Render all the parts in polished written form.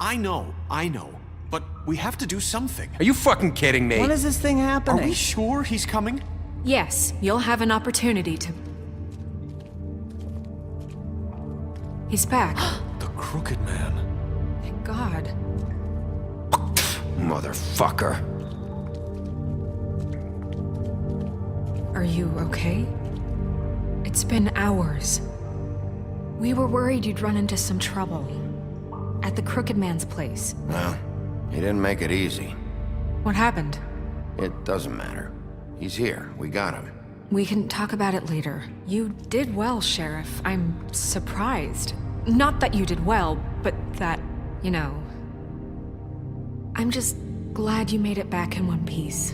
I know. But we have to do something. Are you fucking kidding me? When is this thing Are happening? we sure he's coming? Yes, you'll have an opportunity to... He's back. The Crooked Man. Thank God. Motherfucker. Are you okay? It's been hours. We were worried you'd run into some trouble. At the Crooked Man's place. Well, he didn't make it easy. What happened? It doesn't matter. He's here. We got him. We can talk about it later. You did well, Sheriff. I'm surprised. Not that you did well, but that, you know... I'm just glad you made it back in one piece.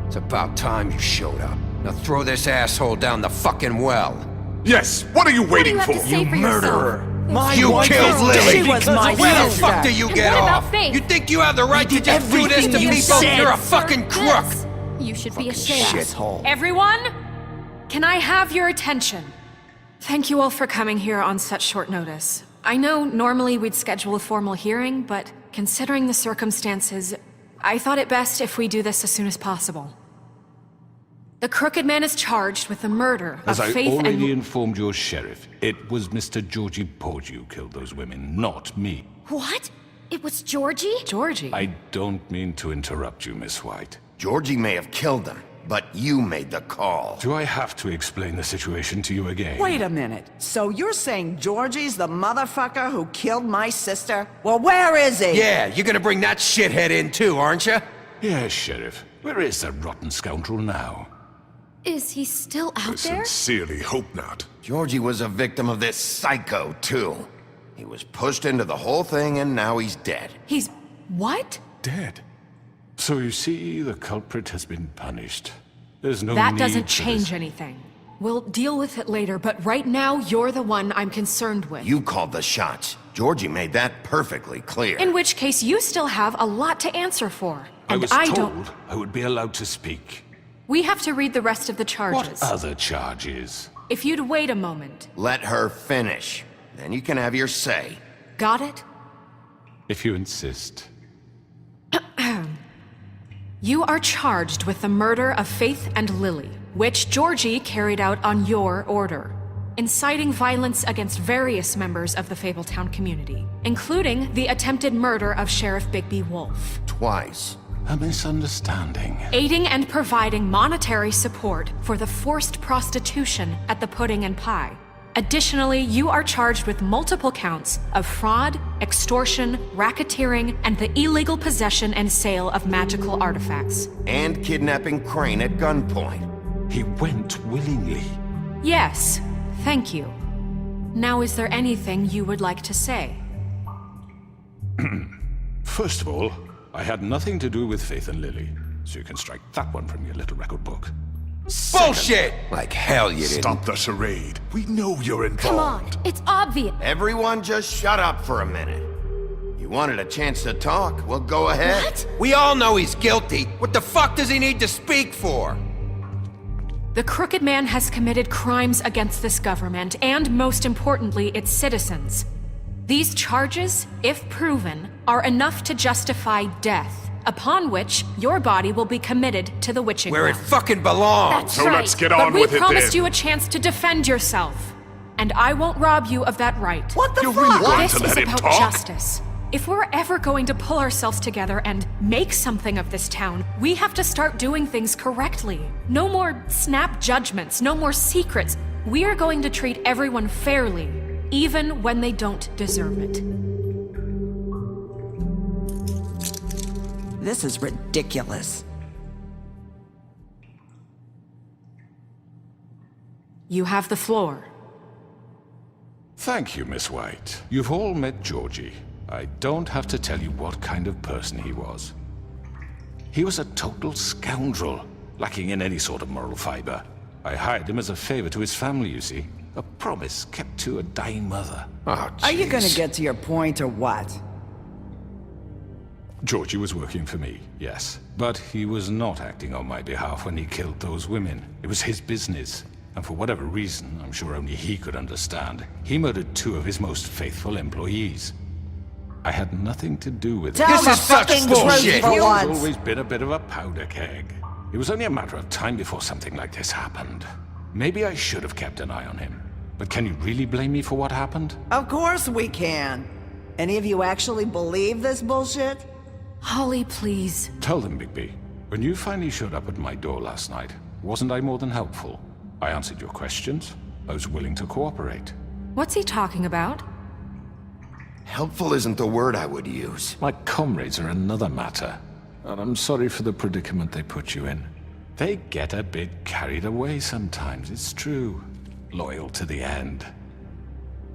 It's about time you showed up. Now throw this asshole down the fucking well. Yes, what are you waiting What do for? you have to say for murderer. My You wife killed is Lily. dead. She was my Where the sister. fuck do you And get what about off? Faith? You think you have the right to just do this to everything you people? said. You're a fucking crook. This. You should be ashamed. Shithole. Everyone, can I have your attention? Thank you all for coming here on such short notice. I know normally we'd schedule a formal hearing, but considering the circumstances, I thought it best if we do this as soon as possible. The Crooked Man is charged with the murder As of I Faith already and... informed your sheriff, it was Mr. Georgie Porgy who killed those women, not me. What? It was Georgie? Georgie. I don't mean to interrupt you, Miss White. Georgie may have killed them, but you made the call. Do I have to explain the situation to you again? Wait a minute. So you're saying Georgie's the motherfucker who killed my sister? Well, where is he? Yeah, you're gonna bring that shithead in too, aren't you? Yes, Sheriff. Where is that rotten scoundrel now? Is he still out there? Sincerely hope not. Georgie was a victim of this psycho, too. He was pushed into the whole thing and now he's dead. He's... what? Dead. So you see, the culprit has been punished. There's no That need doesn't for this. change anything. We'll deal with it later, but right now, you're the one I'm concerned with. You called the shots. Georgie made that perfectly clear. In which case, you still have a lot to answer for. I And was don't... told I would be allowed to speak. We have to read the rest of the charges. What other charges? If you'd wait a moment. Let her finish. Then you can have your say. Got it? If you insist. You are charged with the murder of Faith and Lily, which Georgie carried out on your order, inciting violence against various members of the Fabletown community, including the attempted murder of Sheriff Bigby Wolf. Twice. A misunderstanding. Aiding and providing monetary support for the forced prostitution at the Pudding and Pie. Additionally, you are charged with multiple counts of fraud, extortion, racketeering, and the illegal possession and sale of magical artifacts. And kidnapping Crane at gunpoint. He went willingly. Yes, thank you. Now, is there anything you would like to say? First of all, I had nothing to do with Faith and Lily, so you can strike that one from your little record book. Bullshit! Like hell you didn't. Stop the charade. We know you're involved. Come on, it's obvious. Everyone just shut up for a minute. You wanted a chance to talk? Well, go ahead. What? We all know he's guilty. What the fuck does he need to speak for? The Crooked Man has committed crimes against this government and, most importantly, its citizens. These charges, if proven, are enough to justify death, upon which your body will be committed to the witching Where it well. fucking belongs. That's So right. let's get But on we with it promised then. you a chance to defend yourself, and I won't rob you of that right. What the You fuck? really want This to is let him about talk? justice. If we're ever going to pull ourselves together and make something of this town, we have to start doing things correctly. No more snap judgments, no more secrets. We are going to treat everyone fairly, even when they don't deserve it. This is ridiculous. You have the floor. Thank you, Miss White. You've all met Georgie. I don't have to tell you what kind of person he was. He was a total scoundrel, lacking in any sort of moral fiber. I hired him as a favor to his family, you see. A promise kept to a dying mother. Oh, Are you gonna jeez. get to your point or what? Georgie was working for me, yes. But he was not acting on my behalf when he killed those women. It was his business. And for whatever reason, I'm sure only he could understand, he murdered two of his most faithful employees. I had nothing to do with it. Tell This the is such fucking bullshit. truth for I've once. always been a bit of a powder keg. It was only a matter of time before something like this happened. Maybe I should have kept an eye on him. But can you really blame me for what happened? Of course we can. Any of you actually believe this bullshit? Holly, please. Tell them, Bigby. When you finally showed up at my door last night, wasn't I more than helpful? I answered your questions. I was willing to cooperate. What's he talking about? Helpful isn't the word I would use. My comrades are another matter. And I'm sorry for the predicament they put you in. They get a bit carried away sometimes, it's true. Loyal to the end.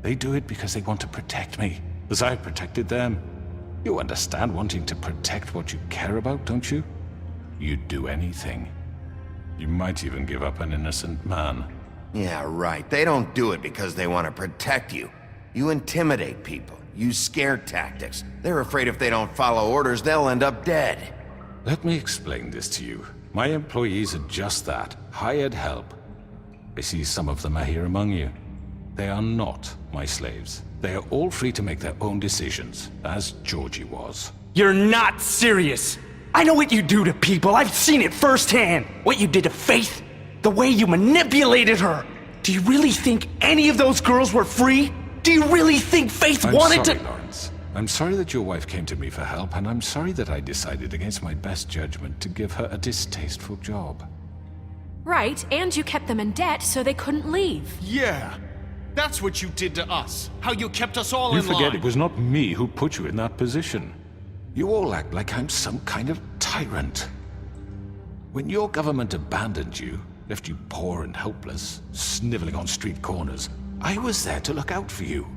They do it because they want to protect me, as I've protected them. You understand wanting to protect what you care about, don't you? You'd do anything. You might even give up an innocent man. Yeah, right. They don't do it because they want to protect you. You intimidate people, use scare tactics. They're afraid if they don't follow orders, they'll end up dead. Let me explain this to you. My employees are just that, hired help. I see some of them are here among you. They are not my slaves. They are all free to make their own decisions, as Georgie was. You're not serious. I know what you do to people. I've seen it firsthand. What you did to Faith. The way you manipulated her. Do you really think any of those girls were free? Do you really think Faith wanted sorry, to— Lawrence. I'm sorry that your wife came to me for help, and I'm sorry that I decided against my best judgment to give her a distasteful job. Right, and you kept them in debt so they couldn't leave. Yeah. That's what you did to us. How you kept us all You in line. forget it was not me who put you in that position. You all act like I'm some kind of tyrant. When your government abandoned you, left you poor and helpless, sniveling on street corners, I was there to look out for you.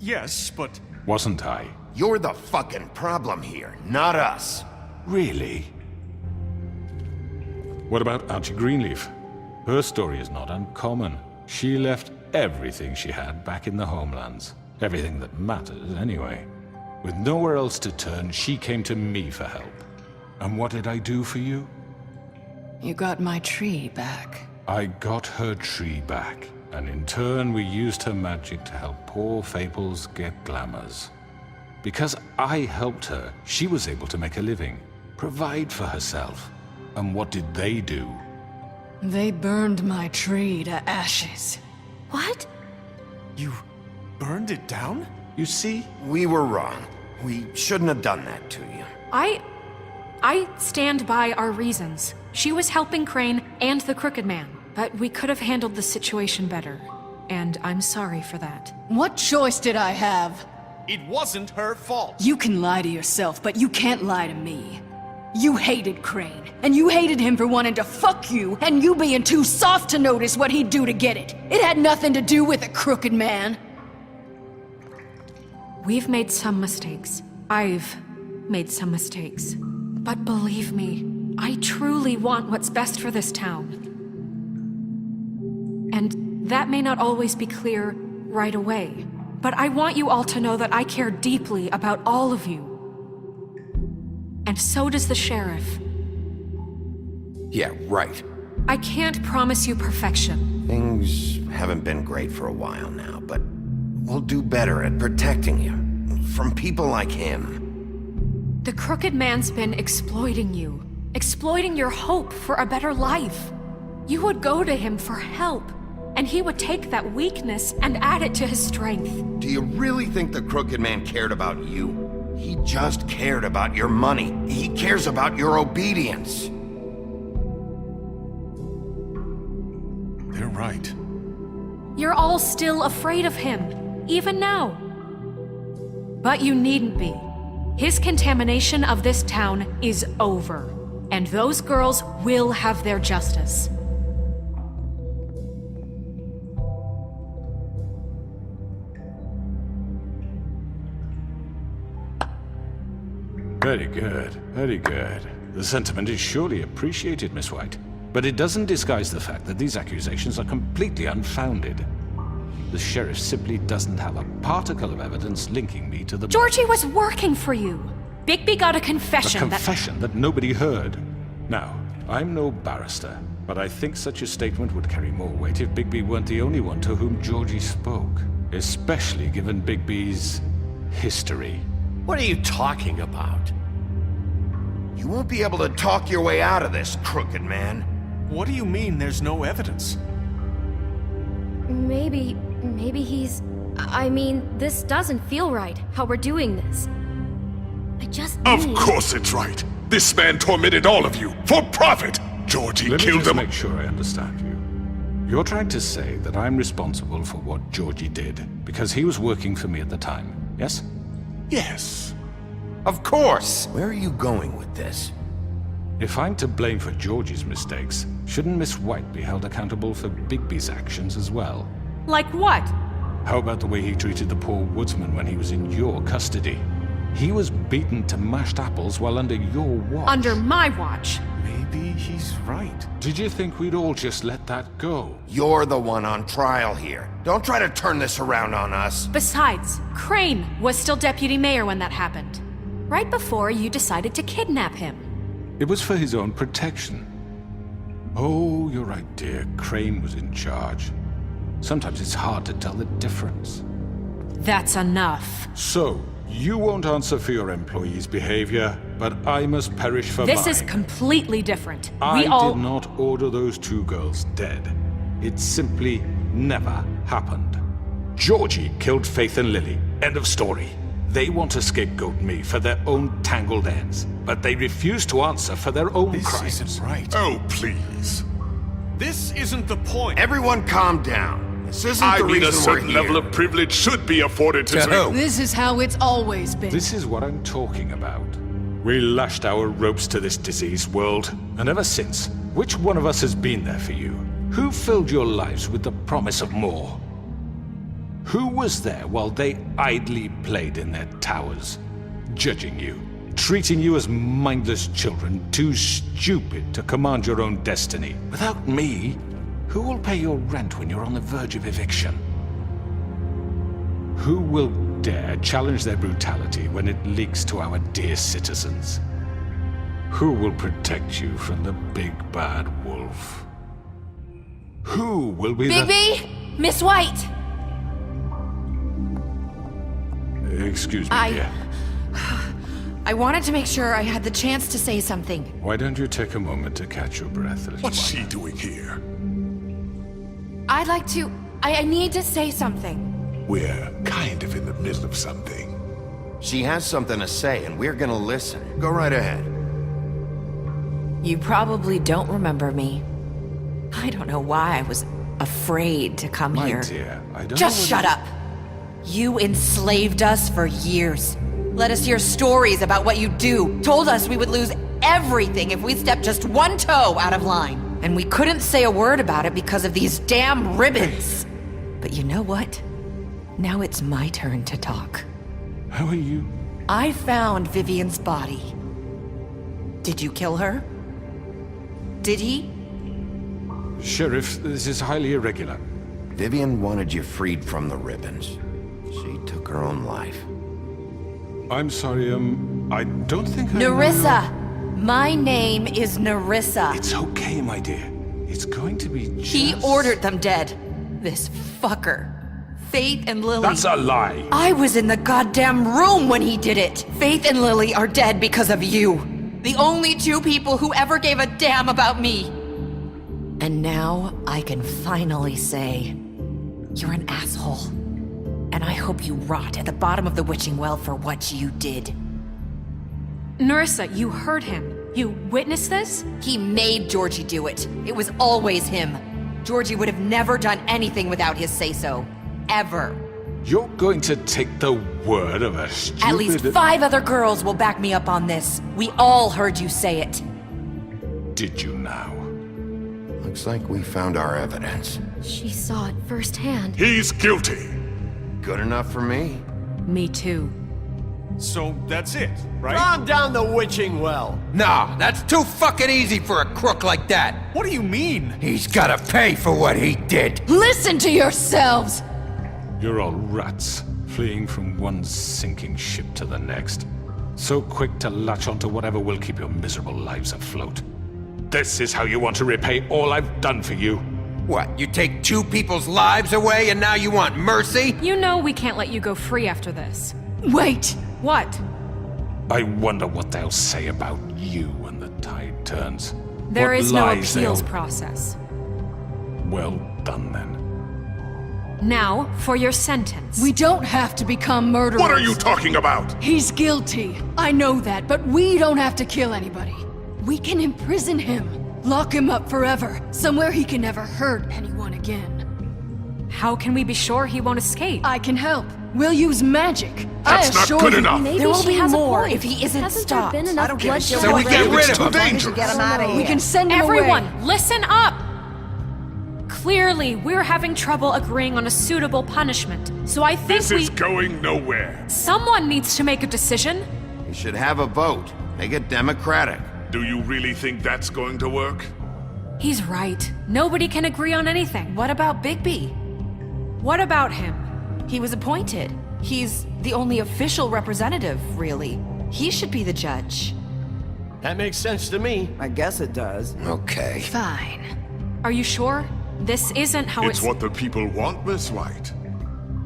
Yes, but... Wasn't I? You're the fucking problem here, not us. Really? What about Auntie Greenleaf? Her story is not uncommon. She left everything she had back in the homelands. Everything that matters, anyway. With nowhere else to turn, she came to me for help. And what did I do for you? You got my tree back. I got her tree back, and in turn we used her magic to help poor Fables get glamours. Because I helped her, she was able to make a living, provide for herself. And what did they do? They burned my tree to ashes. What? You burned it down? You see? We were wrong. We shouldn't have done that to you. I stand by our reasons. She was helping Crane and the Crooked Man, but we could have handled the situation better. And I'm sorry for that. What choice did I have? It wasn't her fault. You can lie to yourself, but you can't lie to me. You hated Crane, and you hated him for wanting to fuck you, and you being too soft to notice what he'd do to get it. It had nothing to do with a Crooked Man. We've made some mistakes. I've made some mistakes. But believe me, I truly want what's best for this town. And that may not always be clear right away, but I want you all to know that I care deeply about all of you. And so does the sheriff. Yeah, right. I can't promise you perfection. Things haven't been great for a while now, but we'll do better at protecting you. From people like him. The Crooked Man's been exploiting you. Exploiting your hope for a better life. You would go to him for help, and he would take that weakness and add it to his strength. Do you really think the Crooked Man cared about you? He just cared about your money. He cares about your obedience. They're right. You're all still afraid of him, even now. But you needn't be. His contamination of this town is over, and those girls will have their justice. Very good, very good. The sentiment is surely appreciated, Miss White. But it doesn't disguise the fact that these accusations are completely unfounded. The sheriff simply doesn't have a particle of evidence linking me to the... Georgie was working for you. Bigby got a confession A confession that nobody heard. Now, I'm no barrister, but I think such a statement would carry more weight if Bigby weren't the only one to whom Georgie spoke. especially given Bigby's history. What are you talking about? You won't be able to talk your way out of this, crooked man. What do you mean there's no evidence? Maybe he's... I mean, this doesn't feel right, how we're doing this. I just Of need... course it's right. This man tormented all of you for profit. Georgie Let me killed just them. make sure I understand you. You're trying to say that I'm responsible for what Georgie did because he was working for me at the time, yes? Yes. Of course. Where are you going with this? If I'm to blame for Georgie's mistakes, shouldn't Miss White be held accountable for Bigby's actions as well? Like what? How about the way he treated the poor woodsman when he was in your custody? He was beaten to mashed apples while under your watch. Under my watch. Maybe he's right. Did you think we'd all just let that go? You're the one on trial here. Don't try to turn this around on us. Besides, Crane was still deputy mayor when that happened. Right before you decided to kidnap him. It was for his own protection. Oh, you're right, dear. Crane was in charge. Sometimes it's hard to tell the difference. That's enough. So, you won't answer for your employees' behavior, but I must perish for mine. This is completely different. I We all... did not order those two girls dead. It simply never happened. Georgie killed Faith and Lily. End of story. They want to scapegoat me for their own tangled ends, but they refuse to answer for their own This crimes. isn't right. Oh, please. This isn't the point. Everyone calm down. This isn't I the mean, reason a certain we're here. level of privilege should be afforded to... This is how it's always been. This is what I'm talking about. We lashed our ropes to this diseased world, and ever since, which one of us has been there for you? Who filled your lives with the promise of more? Who was there while they idly played in their towers, judging you, treating you as mindless children, too stupid to command your own destiny? Without me, who will pay your rent when you're on the verge of eviction? Who will dare challenge their brutality when it leaks to our dear citizens? Who will protect you from the big bad wolf? Who will be Bigby! Miss White! Excuse me, dear. I wanted to make sure I had the chance to say something. Why don't you take a moment to catch your breath, little What's one? she doing here? I'd like to... I need to say something. We're kind of in the middle of something. She has something to say, and we're gonna listen. Go right ahead. You probably don't remember me. I don't know why I was afraid to come My here. dear, I don't Just know shut up! You enslaved us for years. Let us hear stories about what you do. Told us we would lose everything if we stepped just one toe out of line. And we couldn't say a word about it because of these damn ribbons. But you know what? Now it's my turn to talk. How are you? I found Vivian's body. Did you kill her? Did he? Sheriff, this is highly irregular. Vivian wanted you freed from the ribbons. She took her own life. I'm sorry, I don't think I know Nerissa! My name is Nerissa. It's okay, my dear. It's going to be just... He ordered them dead. This fucker. Faith and Lily. That's a lie! I was in the goddamn room when he did it. Faith and Lily are dead because of you. The only two people who ever gave a damn about me. And now I can finally say, you're an asshole. And I hope you rot at the bottom of the witching well for what you did. Nerissa, you heard him. You witnessed this? He made Georgie do it. It was always him. Georgie would have never done anything without his say-so. Ever. You're going to take the word of a stupid... At least 5 other girls will back me up on this. We all heard you say it. Did you now? Looks like we found our evidence. She saw it firsthand. He's guilty. Good enough for me. Me too. So that's it, right? Calm down the witching well. Nah, that's too fucking easy for a crook like that. What do you mean? He's gotta pay for what he did. Listen to yourselves! You're all rats, fleeing from one sinking ship to the next. So quick to latch onto whatever will keep your miserable lives afloat. This is how you want to repay all I've done for you? What, you take 2 people's lives away and now you want mercy? You know we can't let you go free after this. Wait! What? I wonder what they'll say about you when the tide turns. There What is no lies appeals they'll- process. Well done, then. Now, for your sentence. We don't have to become murderers. What are you talking about? He's guilty. I know that, but we don't have to kill anybody. We can imprison him. Lock him up forever. Somewhere he can never hurt anyone again. How can we be sure he won't escape? I can help. We'll use magic. That's I not assure good you. enough. Maybe There will she be has more a point. if he isn't Hasn't stopped. there been I enough don't give a bloodshed shit So we what get they do. rid of him. As long as you get him out of here. We can send him Everyone, away. listen up! Clearly, we're having trouble agreeing on a suitable punishment, so I think This is going nowhere. Someone needs to make a decision. You should have a vote. Make it democratic. Do you really think that's going to work? He's right. Nobody can agree on anything. What about Bigby? What about him? He was appointed. He's the only official representative, really. He should be the judge. That makes sense to me. I guess it does. Okay. Fine. Are you sure? This isn't how It's what the people want, Miss White.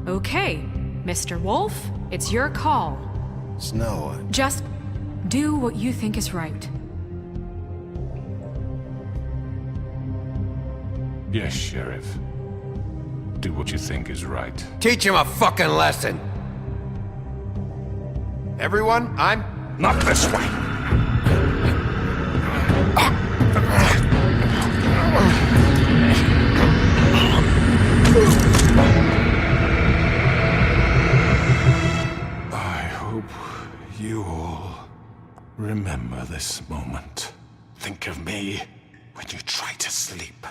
Okay, Mr. Wolf, it's your call. Snow, Just do what you think is right. Yes, Sheriff. Do what you think is right. Teach him a fucking lesson. everyone, I'm... Not this way. I hope you all remember this moment. Think of me when you try to sleep.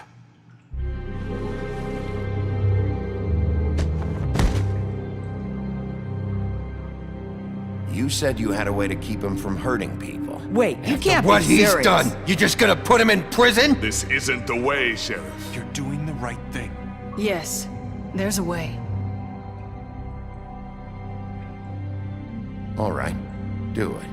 You said you had a way to keep him from hurting people. Wait, you can't What be he's serious. done, you just gonna put him in prison? This isn't the way, Sheriff. You're doing the right thing. Yes, there's a way. All right, do it.